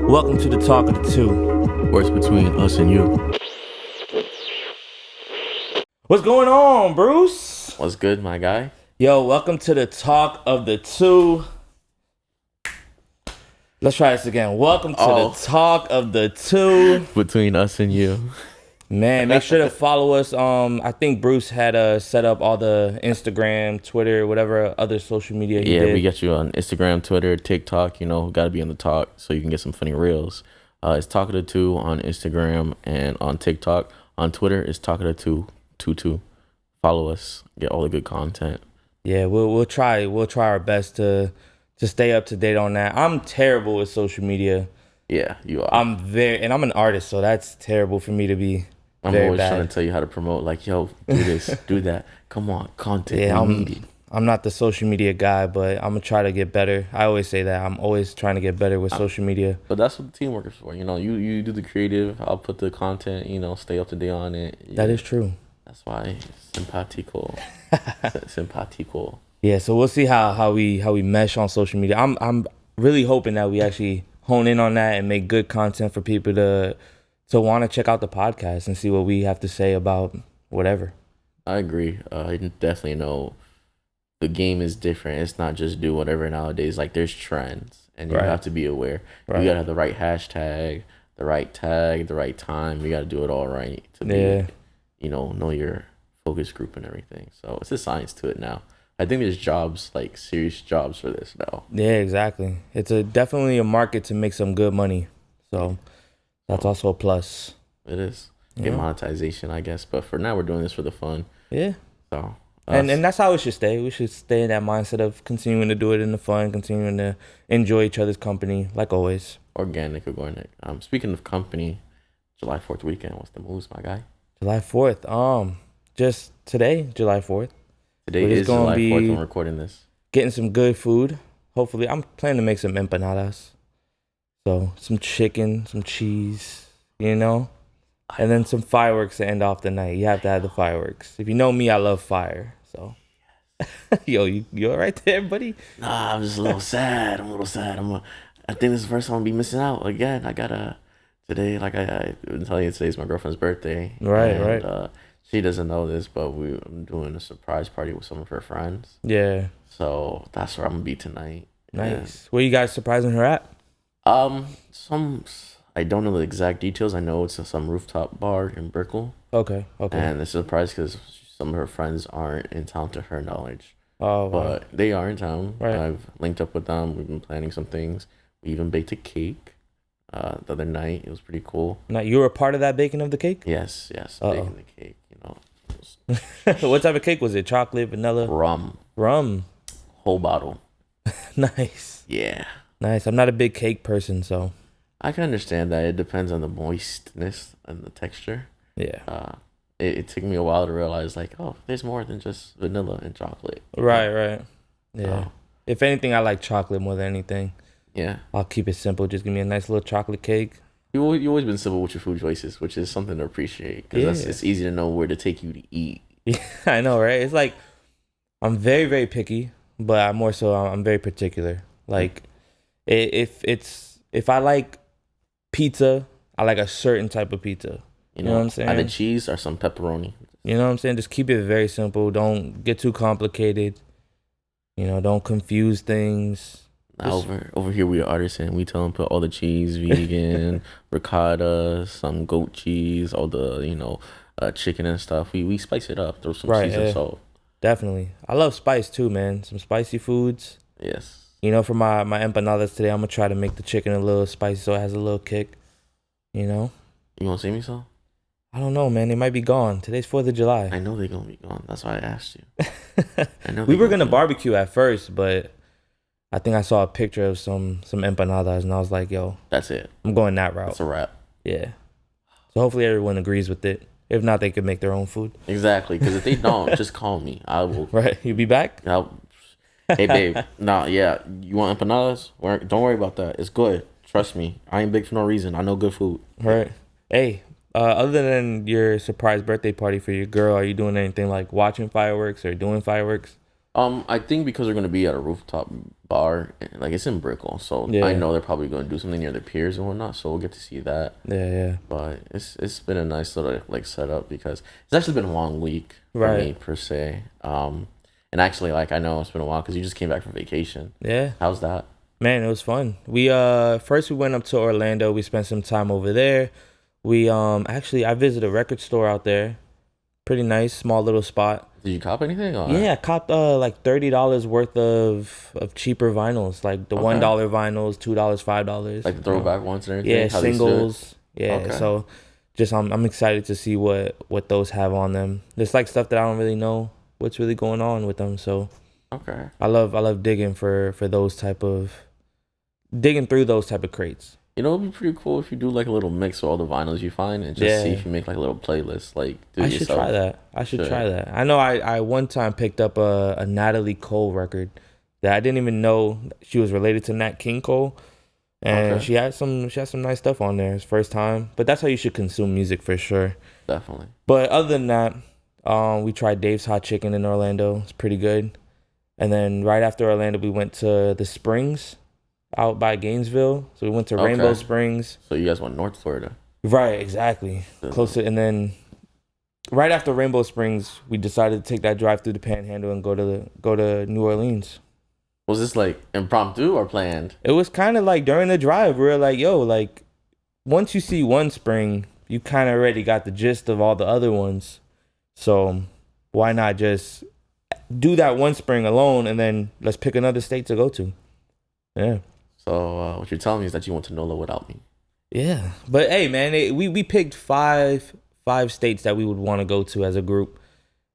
Welcome to the Talk of the Two. What's between us and you? What's going on, Bruce? What's good, my guy? Yo, welcome to the Talk of the Two. Let's try this again. Welcome to the Talk of the Two. Between us and you. Man, make sure to follow us. I think Bruce had set up all the Instagram, Twitter, whatever other social media he did. We got you on Instagram, Twitter, TikTok. You know, got to be on the talk so you can get some funny reels. It's Talk of the Two on Instagram and on TikTok. On Twitter, it's Talk of the Two. Follow us. Get all the good content. Yeah, we'll try our best to stay up to date on that. I'm terrible with social media. Yeah, you are. I'm an artist, so that's terrible for me to be. I'm always trying to tell you how to promote. Like, yo, do this, do that. Come on, content. Yeah, I'm not the social media guy, but I'm gonna try to get better. I always say that. I'm always trying to get better with social media. But that's what the teamwork is for. You know, you do the creative. I'll put the content. You know, stay up to date on it. That is true. That's why simpatico. Simpatico. Yeah, so we'll see how we mesh on social media. I'm really hoping that we actually hone in on that and make good content for people to want to check out the podcast and see what we have to say about whatever. I agree. I definitely know the game is different. It's not just do whatever nowadays. Like, there's trends, and you have to be aware. Right. You got to have the right hashtag, the right tag, the right time. You got to do it all right to be, know your focus group and everything. So it's a science to it now. I think there's jobs, like serious jobs for this now. Yeah, exactly. It's definitely a market to make some good money. So that's also a plus. It is. Get monetization, I guess. But for now, we're doing this for the fun. Yeah. So and that's how it should stay. We should stay in that mindset of continuing to do it in the fun, continuing to enjoy each other's company, like always. Organic. Speaking of company, July 4th weekend. What's the moves, my guy? July 4th. Just today, July 4th. Today is July 4th when we're recording this. Getting some good food. Hopefully, I'm planning to make some empanadas. So, some chicken, some cheese, and then some fireworks to end off the night. You have to have the fireworks. If you know me, I love fire. So, yo, you all right there, buddy? Nah, I'm just a little sad. I think this is the first time I'm gonna be missing out again. I gotta today, like I've been telling you, today's my girlfriend's birthday. Right. She doesn't know this, but I'm doing a surprise party with some of her friends. Yeah. So that's where I'm gonna be tonight. Nice. Where you guys surprising her at? I don't know the exact details. I know it's some rooftop bar in Brickell. Okay. And it's a surprise because some of her friends aren't in town to her knowledge. Oh, but they are in town. Right. I've linked up with them. We've been planning some things. We even baked a cake the other night. It was pretty cool. Now, you were a part of that baking of the cake? Yes. Baking the cake. What type of cake was it? Chocolate, vanilla? Rum. Whole bottle. Nice. Yeah. Nice. I'm not a big cake person, so I can understand that. It depends on the moistness and the texture. Yeah. It took me a while to realize, like, there's more than just vanilla and chocolate. Right. Yeah. If anything, I like chocolate more than anything. Yeah. I'll keep it simple. Just give me a nice little chocolate cake. You always been simple with your food choices, which is something to appreciate because it's easy to know where to take you to eat. Yeah, I know, right? It's like I'm very, very picky, but I'm very particular. Like if I like pizza, I like a certain type of pizza. You know what I'm saying? Either cheese or some pepperoni. You know what I'm saying? Just keep it very simple. Don't get too complicated. Don't confuse things. Now over here we are artists and we tell them put all the cheese, vegan, ricotta, some goat cheese, all the chicken and stuff. We spice it up, throw some seasoned salt. Definitely, I love spice too, man. Some spicy foods. Yes. For my empanadas today, I'm gonna try to make the chicken a little spicy so it has a little kick. You wanna see me so? I don't know, man. They might be gone. Today's 4th of July. I know they're gonna be gone. That's why I asked you. I know we were gonna barbecue at first, but I think I saw a picture of some empanadas, and I was like, yo, that's it. I'm going that route. That's a wrap. Yeah. So hopefully everyone agrees with it. If not, they could make their own food. Exactly. Because if they don't, just call me. I will. Right. You be back? Hey, babe. Yeah. You want empanadas? Don't worry about that. It's good. Trust me. I ain't big for no reason. I know good food. Right. Hey, other than your surprise birthday party for your girl, are you doing anything like watching fireworks or doing fireworks? I think because they're gonna be at a rooftop bar, like it's in Brickell, so I Yeah. know they're probably gonna do something near the piers and whatnot. So we'll get to see that. Yeah, yeah. But it's been a nice little like setup because it's actually been a long week for me Right. per se. And actually, like I know it's been a while because you just came back from vacation. Yeah. How's that? Man, it was fun. We first we went up to Orlando. We spent some time over there. We actually I visited a record store out there. Pretty nice, small little spot. Did you cop anything? Or? Yeah, I copped like $30 worth of cheaper vinyls, like the Okay. $1 vinyls, $2, $5. Like the throwback ones and everything. Yeah, How they used to do it? singles. Yeah, Okay. so just I'm excited to see what those have on them. There's like stuff that I don't really know what's really going on with them. So Okay. I love digging through those type of crates. You know, it'd be pretty cool if you do like a little mix of all the vinyls you find and just see Yeah. if you make like a little playlist. Like do I it should yourself. try that. I should Should. try that. I know I one time picked up a Natalie Cole record that I didn't even know she was related to Nat King Cole. And Okay. she had some nice stuff on there. It's first time. But that's how you should consume music for sure. Definitely. But other than that, we tried Dave's Hot Chicken in Orlando. It's pretty good. And then right after Orlando, we went to the Springs out by Gainesville. So we went to Rainbow Okay. Springs. So you guys went North Florida. Right, exactly. Close to, and then right after Rainbow Springs, we decided to take that drive through the Panhandle and go to New Orleans. Was this like impromptu or planned? It was kind of like during the drive, we were like, yo, like once you see one spring, you kind of already got the gist of all the other ones. So why not just do that one spring alone and then let's pick another state to go to? Yeah. So what you're telling me is that you went to NOLA without me. Yeah. But hey, man, we picked five states that we would want to go to as a group.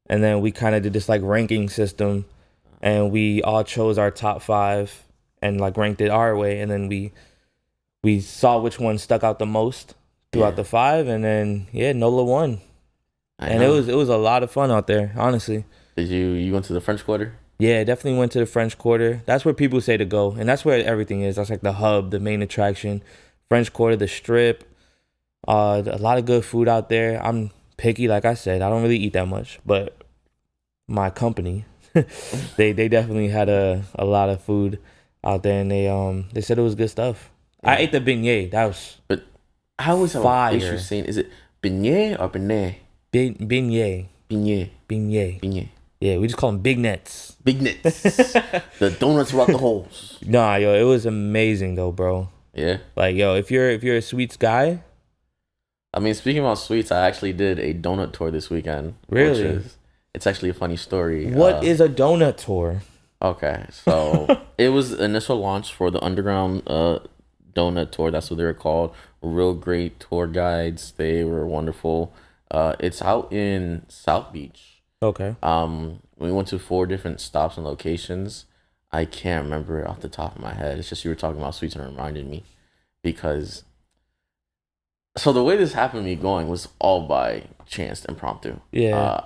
And then we kind of did this like ranking system and we all chose our top 5 and like ranked it our way. And then we saw which one stuck out the most throughout the 5, and then NOLA won, and know. it was a lot of fun out there, honestly. Did you went to the French Quarter? Yeah, definitely went to the French Quarter. That's where people say to go, and that's where everything is. That's like the hub, the main attraction. French Quarter, the Strip, a lot of good food out there. I'm picky, like I said. I don't really eat that much, but my company, they definitely had a lot of food out there, and they said it was good stuff. Yeah. I ate the beignet. That was I always have fire. an issue saying, is it beignet or beignet? Beignet. Beignet. Beignet. Beignet. Yeah, we just call them big nets. Big nets. The donuts without the holes. Nah, yo, it was amazing though, bro. Yeah. Like, yo, if you're a sweets guy, I mean, speaking about sweets, I actually did a donut tour this weekend. Really? It's actually a funny story. What is a donut tour? Okay, so it was initial launch for the underground donut tour. That's what they were called. Real great tour guides. They were wonderful. It's out in South Beach. Okay. We went to 4 different stops and locations. I can't remember it off the top of my head. It's just you were talking about sweets and it reminded me because. So the way this happened to me going was all by chance, impromptu. Yeah.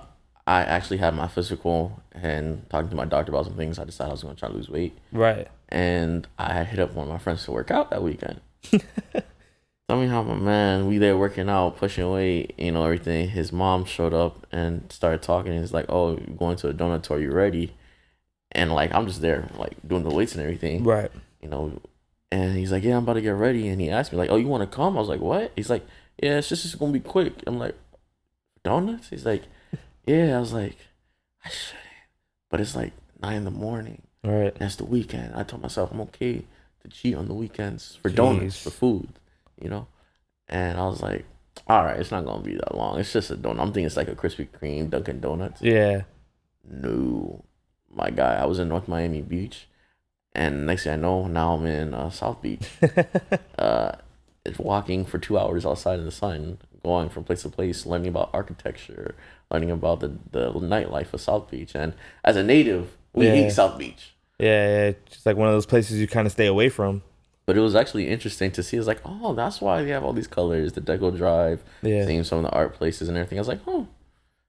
I actually had my physical and talking to my doctor about some things. I decided I was going to try to lose weight. Right. And I hit up one of my friends to work out that weekend. Tell me how my man, we there working out, pushing weight, everything. His mom showed up and started talking. He's like, oh, you're going to a donut tour, you ready? And like, I'm just there, like doing the weights and everything. Right. And he's like, yeah, I'm about to get ready. And he asked me like, oh, you want to come? I was like, what? He's like, yeah, it's going to be quick. I'm like, donuts? He's like, yeah. I was like, I shouldn't. But it's like 9 in the morning. Right. That's the weekend. I told myself I'm okay to cheat on the weekends for donuts, for food, And I was like, all right, it's not going to be that long. It's just a donut. I'm thinking it's like a Krispy Kreme Dunkin' Donuts. Yeah. No. My guy, I was in North Miami Beach. And next thing I know, now I'm in South Beach. It's walking for 2 hours outside in the sun, going from place to place, learning about architecture, learning about the nightlife of South Beach. And as a native, we hate South Beach. Yeah, it's like one of those places you kind of stay away from. But it was actually interesting to see. It's like, oh, that's why they have all these colors, the Deco Drive, seeing some of the art places and everything. I was like, oh,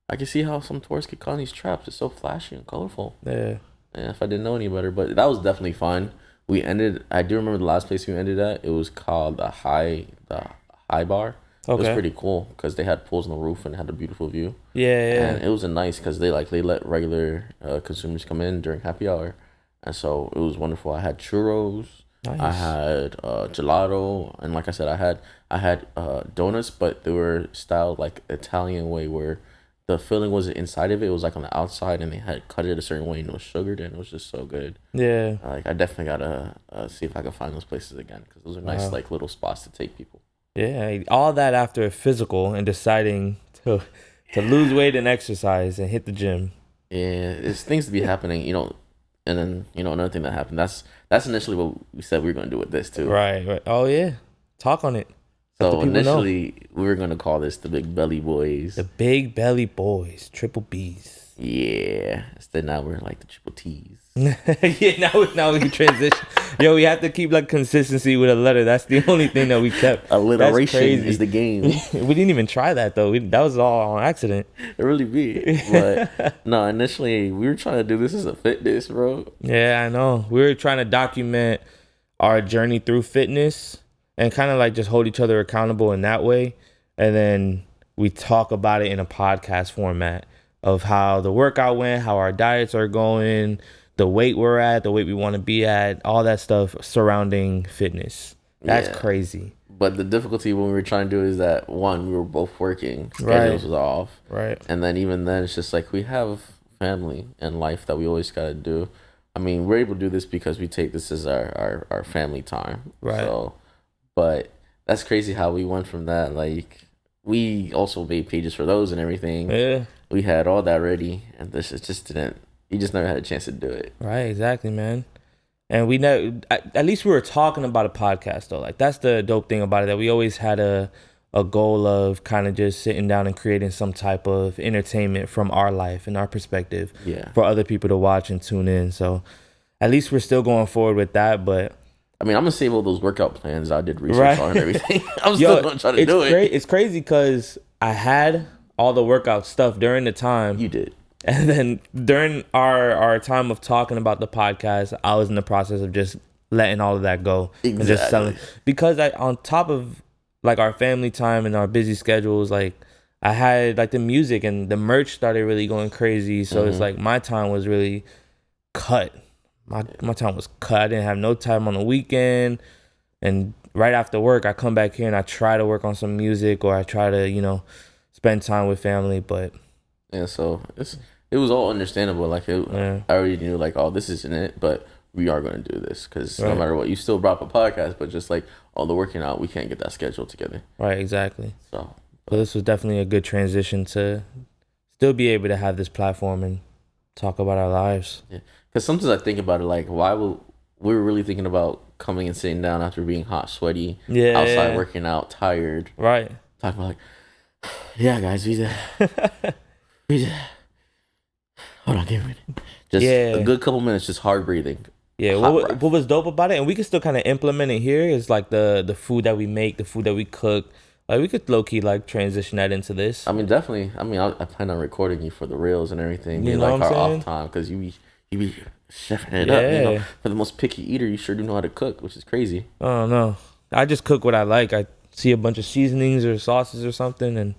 I can see how some tourists get caught in these traps. It's so flashy and colorful. Yeah. Yeah, if I didn't know any better. But that was definitely fun. I do remember the last place we ended at. It was called the High Bar. It was pretty cool because they had pools on the roof and had a beautiful view. Yeah. And it was nice because they let regular consumers come in during happy hour, and so it was wonderful. I had churros. Nice. I had gelato, and like I said, I had donuts, but they were styled like Italian way where the filling wasn't inside of it. It was like on the outside, and they had cut it a certain way, and it was sugared, and it was just so good. Yeah. Like I definitely gotta see if I can find those places again because those are nice like little spots to take people. Yeah, all that after a physical and deciding to lose weight and exercise and hit the gym. Yeah, it's things to be happening, and then another thing that happened. That's initially what we said we were gonna do with this too. Right. Oh yeah, talk on it. So initially we were gonna call this the Big Belly Boys. The Big Belly Boys, triple B's. Yeah. Instead now we're like the triple T's. Yeah, now we transition. Yo, we have to keep like consistency with a letter. That's the only thing that we kept. Alliteration is the game. We didn't even try that though. That was all on accident. It really be. But no, initially we were trying to do this as a fitness, bro. Yeah, I know. We were trying to document our journey through fitness and kind of like just hold each other accountable in that way. And then we talk about it in a podcast format of how the workout went, how our diets are going, the weight we're at, the weight we want to be at, all that stuff surrounding fitness. That's crazy. But the difficulty when we were trying to do is that, one, we were both working, schedules was off. Right. And then even then, it's just like we have family and life that we always got to do. I mean, we're able to do this because we take this as our family time. Right. So, but that's crazy how we went from that. Like, we also made pages for those and everything. Yeah. We had all that ready, and this just didn't. You just never had a chance to do it. Right, exactly, man. And we know, at least we were talking about a podcast though. Like that's the dope thing about it, that we always had a goal of kind of just sitting down and creating some type of entertainment from our life and our perspective for other people to watch and tune in. So at least we're still going forward with that. But I mean, I'm gonna save all those workout plans I did research on and everything. I'm still gonna try to do it. It's crazy because I had all the workout stuff during the time. You did. And then during our time of talking about the podcast, I was in the process of just letting all of that go. Exactly. And just selling. Because on top of like our family time and our busy schedules, like I had like the music and the merch started really going crazy. So it's like my time was really cut. My time was cut. I didn't have no time on the weekend. And right after work, I come back here and I try to work on some music, or I try to, spend time with family. But yeah, so it was all understandable. Like I already knew like, oh, this isn't it, but we are going to do this because no matter what, you still brought up a podcast, but just like all the working out, we can't get that scheduled together. Right, exactly. So this was definitely a good transition to still be able to have this platform and talk about our lives. Yeah, because sometimes I think about it, like we were really thinking about coming and sitting down after being hot, sweaty, outside working out, tired, right? Talking about like, yeah, guys, we just hold on, give me a minute. Just a good couple minutes, just hard breathing. Yeah, what was dope about it, and we can still kind of implement it here, is like the food that we make, the food that we cook. Like we could low key like transition that into this. I mean, definitely. I mean, I plan on recording you for the reels and everything. You know like what I'm our saying? off time, because you be chefing it up. For the most picky eater, you sure do know how to cook, which is crazy. Oh no, I just cook what I like. I see a bunch of seasonings or sauces or something and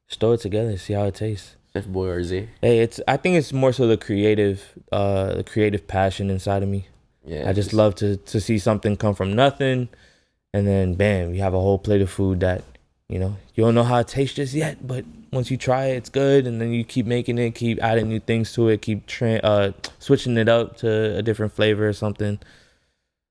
just throw it together and see how it tastes. Chef Boy RZ. Hey, I think it's more so the creative passion inside of me. Yeah, I just love to see something come from nothing, and then bam, you have a whole plate of food that you don't know how it tastes just yet, but once you try it, it's good, and then you keep making it, keep adding new things to it, keep switching it up to a different flavor or something.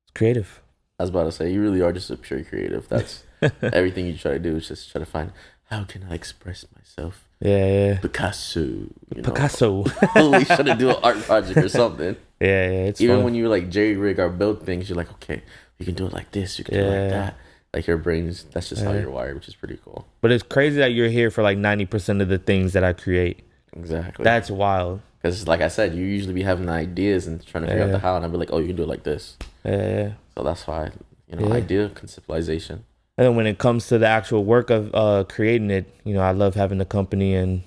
It's creative. I was about to say, you really are just a pure creative. That's everything you try to do is just try to find, how can I express myself? Yeah. Picasso. Picasso. Trying to do an art project or something. Yeah, it's even fun. when you like jerry rig or build things, you're like, okay, you can do it like this, you can do it like that. Like your brain's, that's just how you're wired, which is pretty cool. But it's crazy that you're here for like 90% of the things that I create. Exactly. That's wild. Because like I said, you usually be having ideas and trying to figure out the how, and I'd be like, oh, you can do it like this. Yeah. So that's why, idea, conceptualization. And then when it comes to the actual work of creating it, I love having the company, and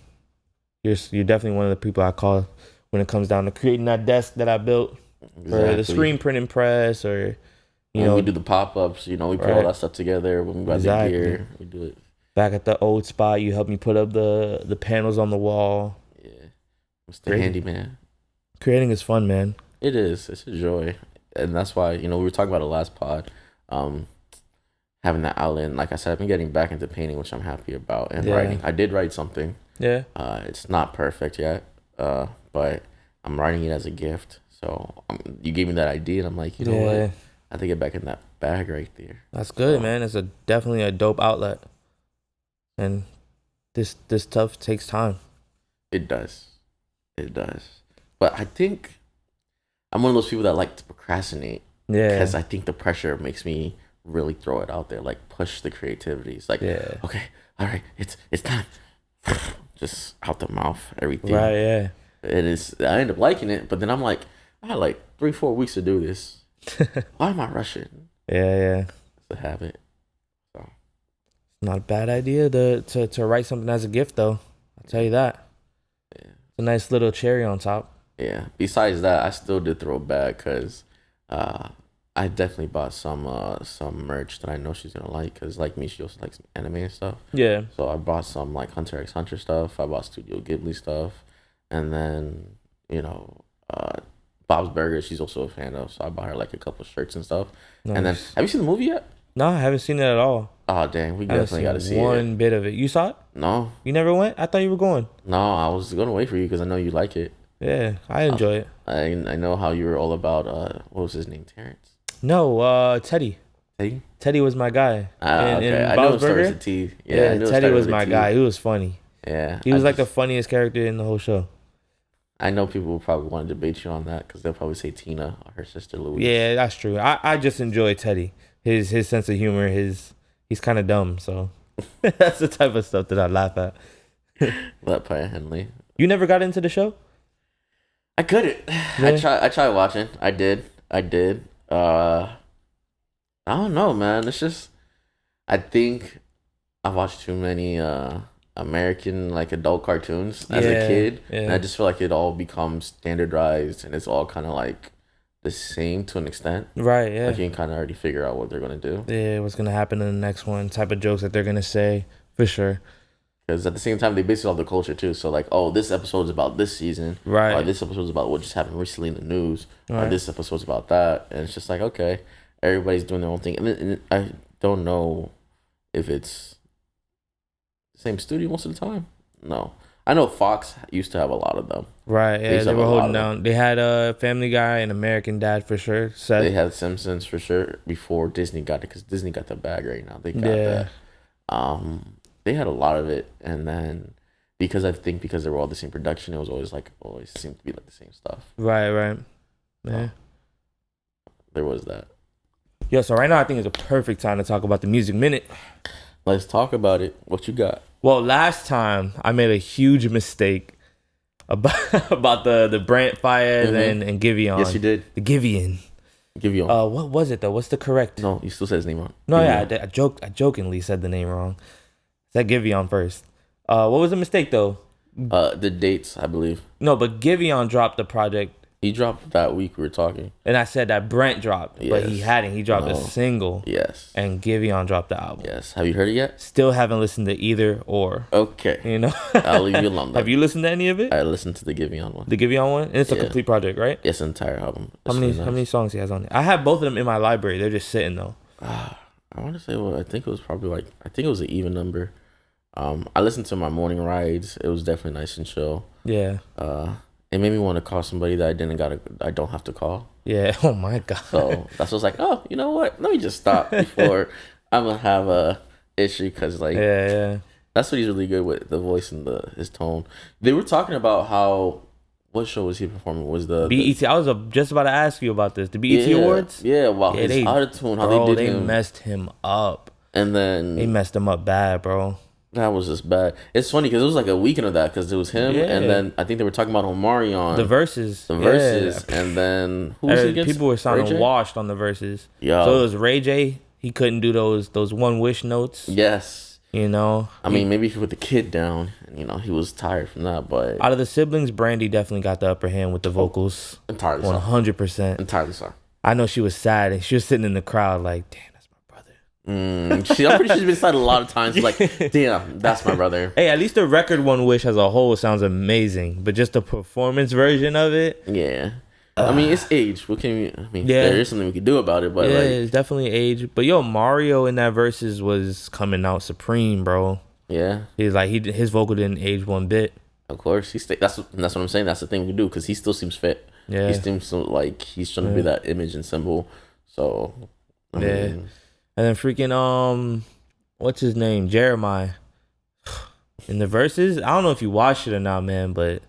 you're definitely one of the people I call when it comes down to creating that desk that I built for the screen printing press, or when we do the pop-ups, we put all that stuff together. When we buy the gear, we do it. Back at the old spot, you helped me put up the panels on the wall. Yeah, Mr. Handyman. Creating is fun, man. It is. It's a joy, and that's why we were talking about the last pod, having that outlet. And like I said, I've been getting back into painting, which I'm happy about, and writing. I did write something. Yeah. It's not perfect yet, but I'm writing it as a gift. So you gave me that idea, and I'm like, you know what? I have to get back in that bag right there. That's good, man. It's definitely a dope outlet, and this stuff takes time. It does. But I think I'm one of those people that like to procrastinate. Yeah. Because I think the pressure makes me really throw it out there, like push the creativity. It's like, okay, all right, it's time. Just out the mouth, everything. Right, yeah. It is. I end up liking it, but then I'm like, I had like 3-4 weeks to do this. Why am I rushing? Yeah. It's a habit. So it's not a bad idea to write something as a gift, though. I'll tell you that. Yeah. It's a nice little cherry on top. Yeah. Besides that, I still did throw it back because I definitely bought some merch that I know she's gonna like, because like me, she also likes anime and stuff. Yeah. So I bought some like Hunter x Hunter stuff. I bought Studio Ghibli stuff, and then Bob's Burgers, she's also a fan of. So I bought her like a couple shirts and stuff. Nice. And then, have you seen the movie yet? No, I haven't seen it at all. Oh dang, we definitely got to see one bit of it. You saw it? No. You never went? I thought you were going. No, I was gonna wait for you because I know you like it. Yeah, I enjoy it. I know how you were all about what was his name, Terrence? No, Teddy. Teddy was my guy. Okay. I know it starts with T. Yeah, Teddy was my guy. He was funny. Yeah. He was like the funniest character in the whole show. I know people will probably want to debate you on that because they'll probably say Tina or her sister Louise. Yeah, that's true. I just enjoy Teddy. His sense of humor, he's kind of dumb, so that's the type of stuff that I laugh at. Let Pia Henley. You never got into the show? I couldn't. Yeah. I tried watching. I did. I don't know, man. It's just, I think I watched too many American like adult cartoons as a kid, and I just feel like it all becomes standardized and it's all kind of like the same to an extent. Right. Yeah. Like you can kind of already figure out what they're gonna do. Yeah, what's gonna happen in the next one, type of jokes that they're gonna say, for sure. Because at the same time, they base it off the culture too. So like, oh, this episode's about this season, right? Or this episode's about what just happened recently in the news, right. Or this episode's about that, and it's just like, okay, everybody's doing their own thing, and I don't know if it's the same studio most of the time. No, I know Fox used to have a lot of them. Right. Yeah, they were holding down. They had a Family Guy and American Dad for sure. They had Simpsons for sure before Disney got it, because Disney got the bag right now. They got that. They had a lot of it, and then because they were all the same production, it was always seemed to be like the same stuff. Right. Yeah. There was that. Yeah, so right now I think it's a perfect time to talk about the Music Minute. Let's talk about it. What you got? Well, last time I made a huge mistake about the Brent Fayez and Giveon. Yes, you did. The Giveon. What was it though? What's the correct? No, you still said his name wrong. No, Giveon. I jokingly said the name wrong. Said Giveon first. What was the mistake though? The dates, I believe. No, but Giveon dropped the project. He dropped that week we were talking. And I said that Brent dropped, but he hadn't. He dropped a single. Yes. And Giveon dropped the album. Yes. Have you heard it yet? Still haven't listened to either or. Okay. I'll leave you alone. Have you listened to any of it? I listened to the Giveon one. The Giveon one? And it's a complete project, right? Yes, entire album. How many songs he has on it? I have both of them in my library. They're just sitting though. I want to say I think it was an even number. I listened to my morning rides. It was definitely nice and chill. Yeah. It made me want to call somebody that I don't have to call. Yeah. Oh my God. So that's what I was like, oh, you know what? Let me just stop before I'm gonna have a issue, because like that's what he's really good with, the voice and his tone. They were talking about what show was he performing? Was the BET? I was just about to ask you about this. The BET Awards. Yeah. Wow. His autotune, how they messed him up. And then they messed him up bad, bro. That was just bad. It's funny because it was like a weekend of that, because it was him, and then I think they were talking about Omarion. The verses. And then who was he against? People were sounding washed on the verses. Yeah. So it was Ray J. He couldn't do those one wish notes. Yes. I mean, maybe if you put the kid down, he was tired from that. But out of the siblings, Brandy definitely got the upper hand with the vocals. Entirely 100%. Entirely so. I know she was sad, and she was sitting in the crowd like, damn, that's my brother. See, I'm pretty sure she's been cited a lot of times. Like, damn, that's my brother. Hey, at least the record One Wish as a whole sounds amazing, but just the performance version of it. Yeah. I mean, it's age. What can we? I mean, there is something we could do about it, but yeah, like, it's definitely age. But yo, Mario in that verses was coming out supreme, bro. yeah, He's like his vocal didn't age one bit. of course. That's what I'm saying. That's the thing we could do because he still seems fit. Yeah, He seems so, like he's trying to be that image and symbol. So, I mean, and then freaking what's his name, Jeremiah, in the verses. I don't know if you watched it or not, man, but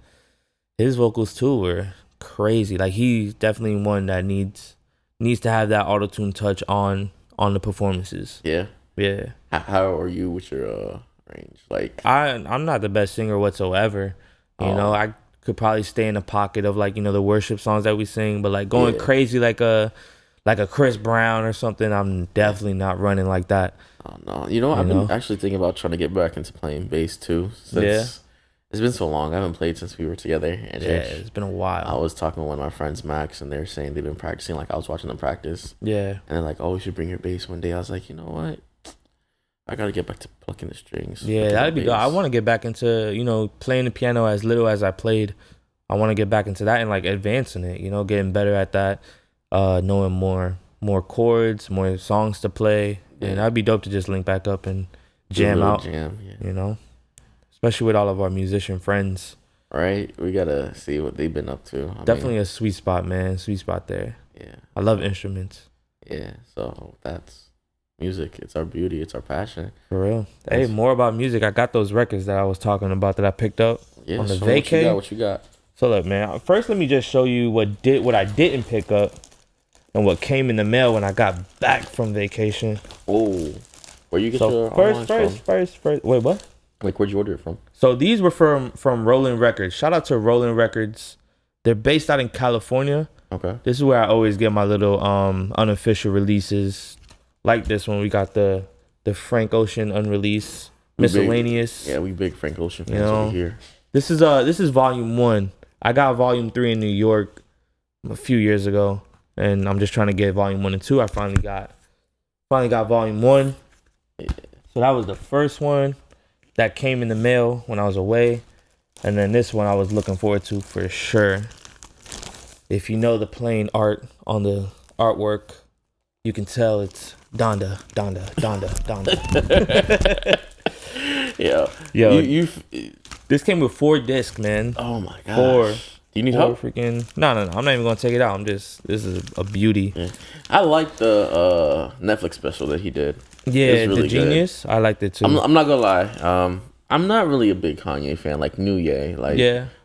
his vocals too were crazy. Like he's definitely one that needs to have that auto tune touch on the performances. Yeah. How are you with your range? Like I'm not the best singer whatsoever. You know, I could probably stay in the pocket of like, you know, the worship songs that we sing, but like going crazy like a Chris Brown or something, I'm definitely not running like that. Oh no. You know, I've been actually thinking about trying to get back into playing bass too. Since it's been so long. I haven't played since we were together at church. It's been a while. I was talking with one of my friends, Max, and they're saying they've been practicing. Like I was watching them practice. Yeah. And they're like, "Oh, we should bring your bass one day." I was like, you know what? I gotta get back to plucking the strings. Yeah, that'd be good. I want to get back into, you know, playing the piano as little as I played. I want to get back into that and like advancing it. You know, getting better at that. Knowing more chords, more songs to play. Yeah. And that'd be dope to just link back up and jam out. You know. Especially with all of our musician friends. Right? We gotta see what they've been up to. Definitely a sweet spot, man. Sweet spot there. Yeah. I love instruments. Yeah. So that's music. It's our beauty. It's our passion. For real. Hey, more about music. I got those records that I was talking about that I picked up on the vacay. What you got? So look, man. First, let me just show you what I didn't pick up and what came in the mail when I got back from vacation. Oh, where you get your first. Wait, what? Like, where'd you order it from? So these were from Rolling Records. Shout out to Rolling Records. They're based out in California. Okay. This is where I always get my little unofficial releases. Like this one, we got the Frank Ocean unreleased miscellaneous. We big Frank Ocean fans over here. This is volume 1. I got volume 3 in New York a few years ago, and I'm just trying to get volume 1 and 2. I finally got volume 1. Yeah. So that was the first one that came in the mail when I was away. And then this one I was looking forward to for sure. If you know the plain art on the artwork, you can tell it's Donda. Yo, you this came with 4 discs, man. Oh my gosh. 4. Do you need help? No. I'm not even gonna take it out. This is a beauty. Yeah. I like the Netflix special that he did. Yeah, really the Genius. Good. I liked it too. I'm not gonna lie. I'm not really a big Kanye fan. Like New Ye. Like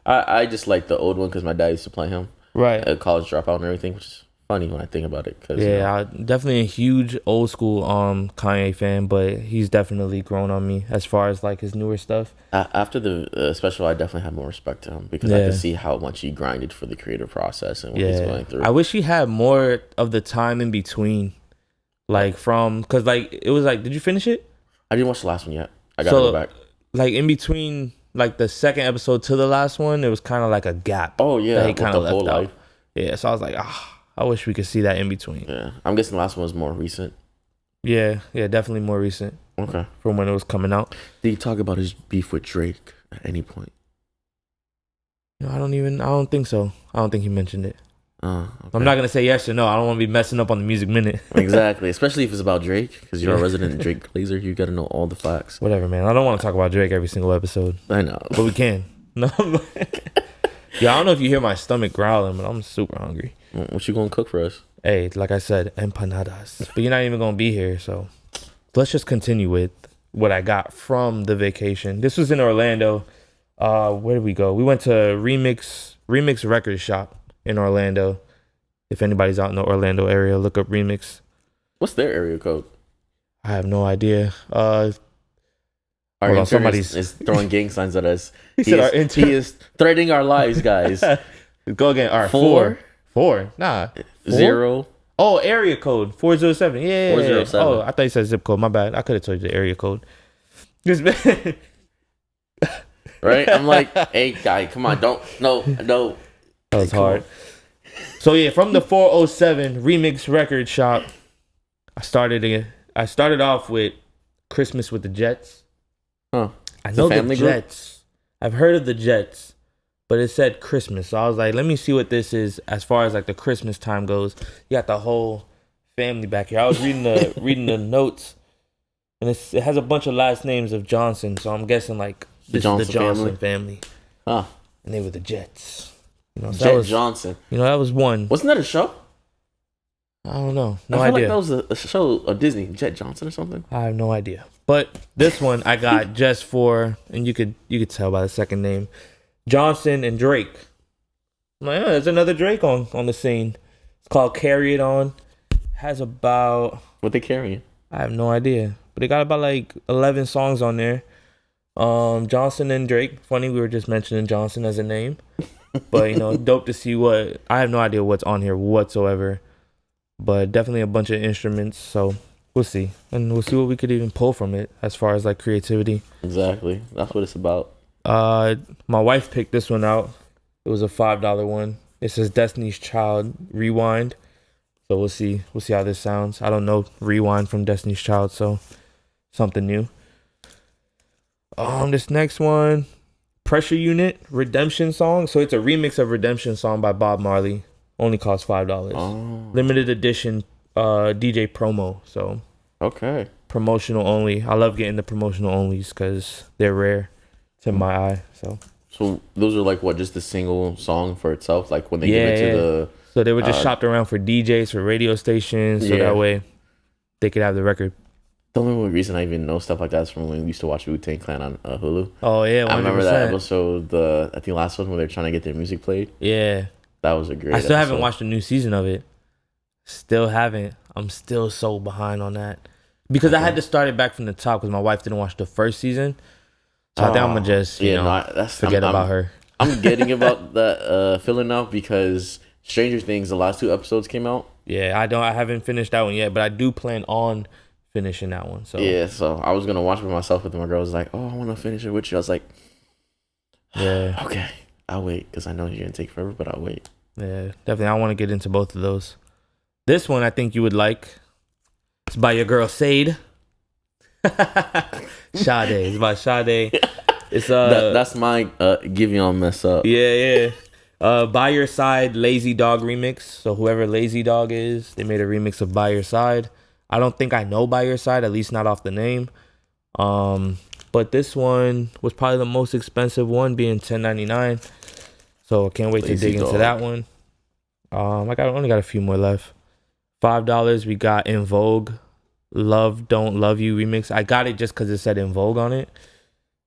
I just like the old one because my dad used to play him. Right. College Dropout and everything, which is funny when I think about it. Cause, I'm definitely a huge old school Kanye fan, but he's definitely grown on me as far as like his newer stuff. After the special, I definitely have more respect to him because I could see how much he grinded for the creative process and what he's going through. I wish he had more of the time in between, like because like it was like, did you finish it? I didn't watch the last one yet. I gotta go back. Like in between, like the second episode to the last one, it was kind of like a gap. Oh yeah, that he kind of left out. Yeah, so I was like, I wish we could see that in between. Yeah, I'm guessing the last one was more recent. Yeah, definitely more recent. Okay, from when it was coming out. Did he talk about his beef with Drake at any point? No, I don't think so. I don't think he mentioned it. Okay. I'm not gonna say yes or no. I don't want to be messing up on the Music Minute. Exactly, especially if it's about Drake, because you're a resident Drake blazer. You got to know all the facts. Whatever, man. I don't want to talk about Drake every single episode. I know, but we can. No, yeah. I don't know if you hear my stomach growling, but I'm super hungry. What you gonna cook for us? Hey, like I said, empanadas. But you're not even gonna be here, so let's just continue with what I got from the vacation. This was in Orlando. Where did we go? We went to Remix Record Shop in Orlando. If anybody's out in the Orlando area, look up Remix. What's their area code? I have no idea. Our intern is throwing gang signs at us. He is threatening our lives, guys. Go again. All right, 4. Nah. 0. Oh, area code 407. Yeah. 407. Oh, I thought you said zip code. My bad. I could have told you the area code. Right? I'm like, hey, guy, come on. No. That was hard. So, yeah, from the 407 Remix Record Shop, I I started off with Christmas with the Jets. Huh. I know the Jets. I've heard of the Jets, but it said Christmas. So I was like, let me see what this is as far as like the Christmas time goes. You got the whole family back here. I was reading the notes, and it has a bunch of last names of Johnson. So I'm guessing like this is the Johnson family. Huh. And they were the Jets. You know, so Jet Johnson. You know, that was one. Wasn't that a show? I don't know. I feel like that was a show of Disney, Jet Johnson or something. I have no idea. But this one I got just for, and you could tell by the second name, Johnson and Drake. I'm like, there's another Drake on the scene. It's called Carry It On. Has about, what they carrying? I have no idea. But they got about like 11 songs on there. Johnson and Drake. Funny, we were just mentioning Johnson as a name. But, you know, dope to see what, I have no idea what's on here whatsoever. But definitely a bunch of instruments, so we'll see. And we'll see what we could even pull from it as far as like creativity. Exactly. That's what it's about. My wife picked this one out. It was a $5 one. It says Destiny's Child Rewind. So we'll see. We'll see how this sounds. I don't know Rewind from Destiny's Child, so something new. This next one, Pressure Unit, Redemption Song. So it's a remix of Redemption Song by Bob Marley. Only costs $5. Oh. Limited edition DJ promo. So okay. Promotional only. I love getting the promotional onlys because they're rare to my eye. So those are like what, just the single song for itself? Like when they give it to the... So they were just shopped around for DJs, for radio stations. So that way they could have the record. The only reason I even know stuff like that is from when we used to watch Wu-Tang Clan on Hulu. Oh, yeah. 100%. I remember that episode, I think last one, where they're trying to get their music played. Yeah. That was a great I still episode. haven't watched a new season of it. Still haven't. I'm still so behind on that. Because I had to start it back from the top because my wife didn't watch the first season. So I think I'm going to just, forget about her. I'm getting about that feeling now because Stranger Things, the last 2 episodes came out. Yeah, I haven't finished that one yet, but I do plan on finishing that one. So yeah, so I was going to watch it by myself, but my girl was like, oh, I want to finish it with you. I was like, yeah. Okay, I'll wait because I know you're going to take forever, but I'll wait. Yeah, definitely. I want to get into both of those. This one I think you would like. It's by your girl Sade. Sade. It's by Sade. It's that's my Giveon mess up. Yeah. By Your Side Lazy Dog remix. So whoever Lazy Dog is, they made a remix of By Your Side. I don't think I know By Your Side, at least not off the name. But this one was probably the most expensive one, being $10.99. So I can't wait to dig into that one. Only got a few more left. $5. We got In Vogue, Love Don't Love You remix. I got it just because it said In Vogue on it.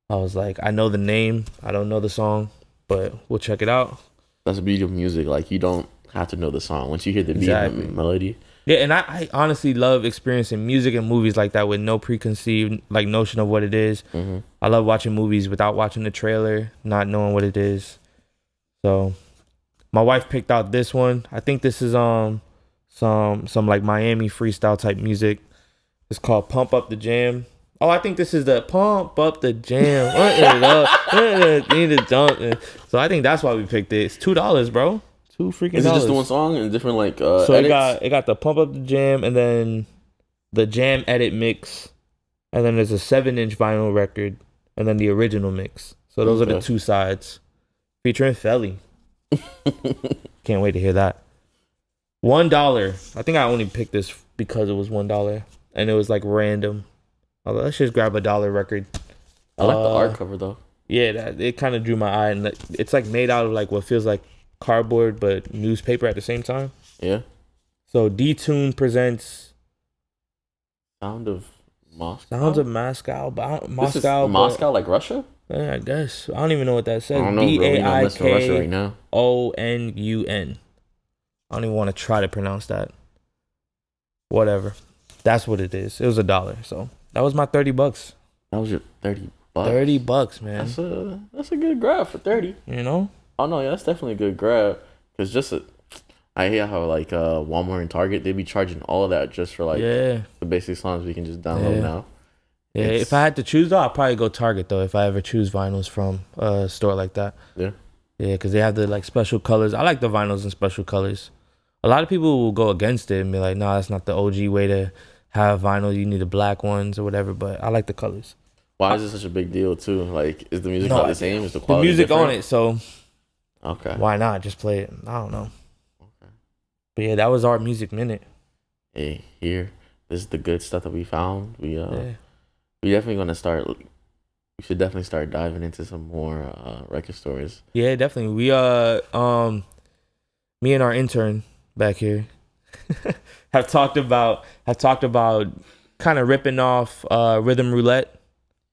I was like, I know the name, I don't know the song, but we'll check it out. That's the beauty of music. Like, you don't have to know the song. Once you hear the beat and the melody. Yeah, and I honestly love experiencing music and movies like that with no preconceived like notion of what it is. Mm-hmm. I love watching movies without watching the trailer, not knowing what it is. So my wife picked out this one. I think this is some like Miami freestyle type music. It's called Pump Up the Jam. Oh, I think this is the Pump Up the Jam. So I think that's why we picked it. It's $2, bro. $2 freaking. Is it just the one song and different like so edits? it got the Pump Up the Jam and then the Jam edit mix, and then there's a 7-inch vinyl record and then the original mix. So those are the 2 sides featuring Felly. Can't wait to hear that. $1. I think I only picked this because it was $1 and it was like random. Let's just grab a $1 record. I like the art cover though. Yeah, it kind of drew my eye, and it's like made out of like what feels like cardboard but newspaper at the same time. Yeah. So D-Tune presents Sounds of Moscow. This is Moscow, like Russia? Yeah, I guess. I don't even know what that says. I don't know, Russia right now. DAIKONUN. I don't even want to try to pronounce that. Whatever. That's what it is. It was $1. So that was my $30. That was your $30. $30, man. That's a good grab for 30. You know? Oh no, yeah, that's definitely a good grab. Cause I hear how like Walmart and Target, they be charging all of that just for like the basic songs we can just download now. Yeah, if I had to choose though, I'd probably go Target though. If I ever choose vinyls from a store like that. Yeah. Yeah, because they have the like special colors. I like the vinyls in special colors. A lot of people will go against it and be like, "No, that's not the OG way to have vinyl, you need the black ones or whatever. But I like the colors. Why is it such a big deal too? Like, is the music No not the idea. same? Is the The quality music different? on it, so Okay. why not just play it? I don't know. Okay. But yeah, that was our music minute. Hey, here. This is the good stuff that we found. We Yeah. we definitely gonna start. We should definitely start diving into some more record stores. Yeah, definitely. We me and our intern back here have talked about kind of ripping off Rhythm Roulette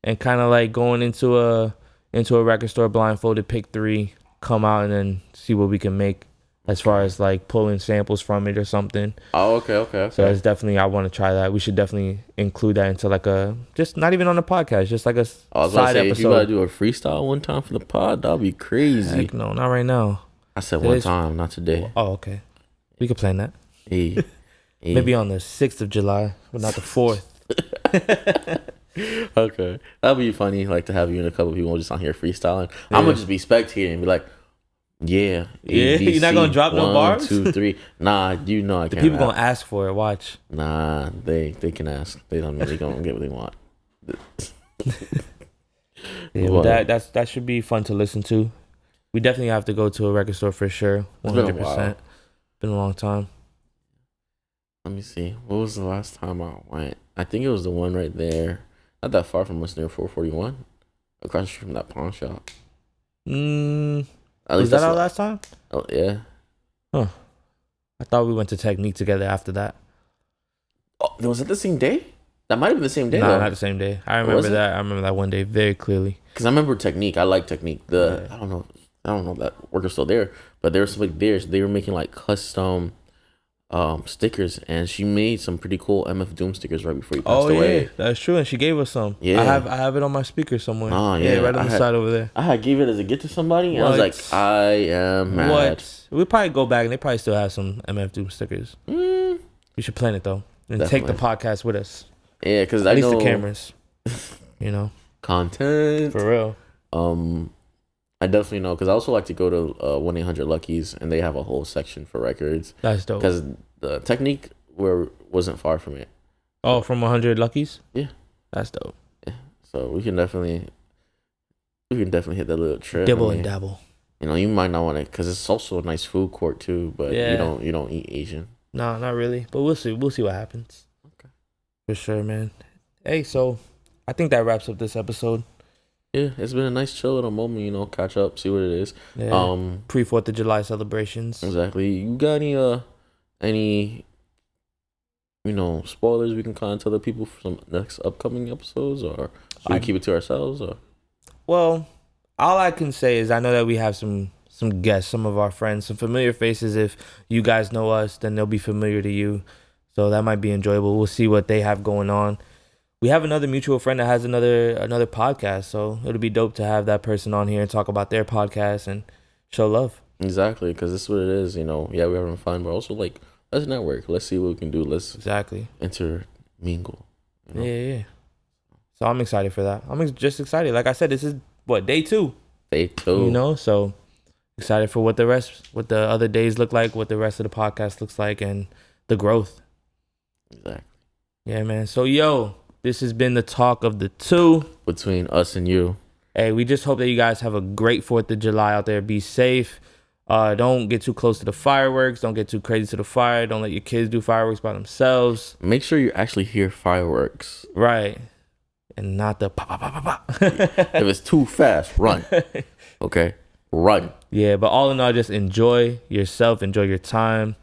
and kind of like going into a record store blindfolded, pick 3, come out and then see what we can make as far as like pulling samples from it or something. Oh, okay. So it's definitely, I want to try that. We should definitely include that into like a, just not even on the podcast, just like a I was about to side say, episode. if you gotta do a freestyle one time for the pod, that'd be crazy. Heck no, not right now. I said one time, not today. Oh, okay. We could plan that. Hey. Maybe on the 6th of July, but not the 4th. Okay. That'd be funny, like to have you and a couple people just on here freestyling. Yeah. I'm gonna just be spectating and be like, yeah. Yeah, you're not gonna drop no bars? 1, 2, 3. Nah, you know I can't. People gonna ask for it, watch. Nah, they can ask. They don't really gonna get what they want. Yeah, but that should be fun to listen to. We definitely have to go to a record store for sure. 100%. Been a long time. Let me see. What was the last time I went? I think it was the one right there. Not that far from us, near 441. Across the street from that pawn shop. Was that our last time? Oh, yeah. Huh. I thought we went to Technique together after that. Oh, was it the same day? That might have been the same day. Nah, though. not the same day. I remember that. I remember that one day very clearly. Because I remember Technique. I like Technique. I don't know if that worker's still there, but there was somebody there. So they were making like custom stickers, and she made some pretty cool MF Doom stickers right before he passed away. Yeah, that's true. And she gave us some. Yeah, I have it on my speaker somewhere. Oh yeah, right on the side over there. I had gave it as a gift to somebody, and I was like, I am mad. What? We probably go back and they probably still have some MF Doom stickers. We should plan it though, and take the podcast with us. Yeah, because at least the cameras. You know, content for real. I definitely know, because I also like to go to 1-800 Lucky's, and they have a whole section for records. That's dope. Because the Technique wasn't far from it. Oh, from 100 Lucky's? Yeah. That's dope. Yeah. So we can definitely hit that little trip. Dibble and dabble. You know, you might not want to, because it's also a nice food court too, but you don't eat Asian. No, not really. But we'll see. We'll see what happens. Okay. For sure, man. Hey, so I think that wraps up this episode. Yeah, it's been a nice chill little moment, you know, catch up, see what it is. Yeah. Pre 4th of July celebrations. Exactly. You got any spoilers we can kind of tell the people for some next upcoming episodes, or should we keep it to ourselves? Or well, all I can say is I know that we have some guests, some of our friends, some familiar faces. If you guys know us, then they'll be familiar to you, so that might be enjoyable. We'll see what they have going on. We have another mutual friend that has another podcast, so it'll be dope to have that person on here and talk about their podcast and show love. Exactly, because this is what it is, you know. Yeah, we're having fun, but also, like, let's network. Let's see what we can do. Let's intermingle. You know? Yeah. So I'm excited for that. I'm just excited. Like I said, this is, day 2? Day 2. You know, so excited for what the other days look like, what the rest of the podcast looks like, and the growth. Exactly. Yeah, man. So, this has been the talk of the 2 between us and you. Hey, we just hope that you guys have a great 4th of July out there. Be safe. Don't get too close to the fireworks. Don't get too crazy to the fire. Don't let your kids do fireworks by themselves. Make sure you actually hear fireworks. Right. And not the pop, pop, pop, pop, pop. If it's too fast, run. Okay? Run. Yeah, but all in all, just enjoy yourself. Enjoy your time.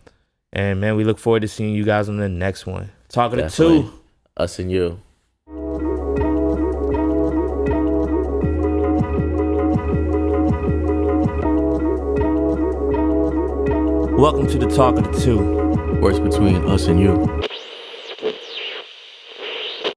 And, man, we look forward to seeing you guys on the next one. Talk of the 2. Us and you. Welcome to the Talk of the 2. Where it's between us and you.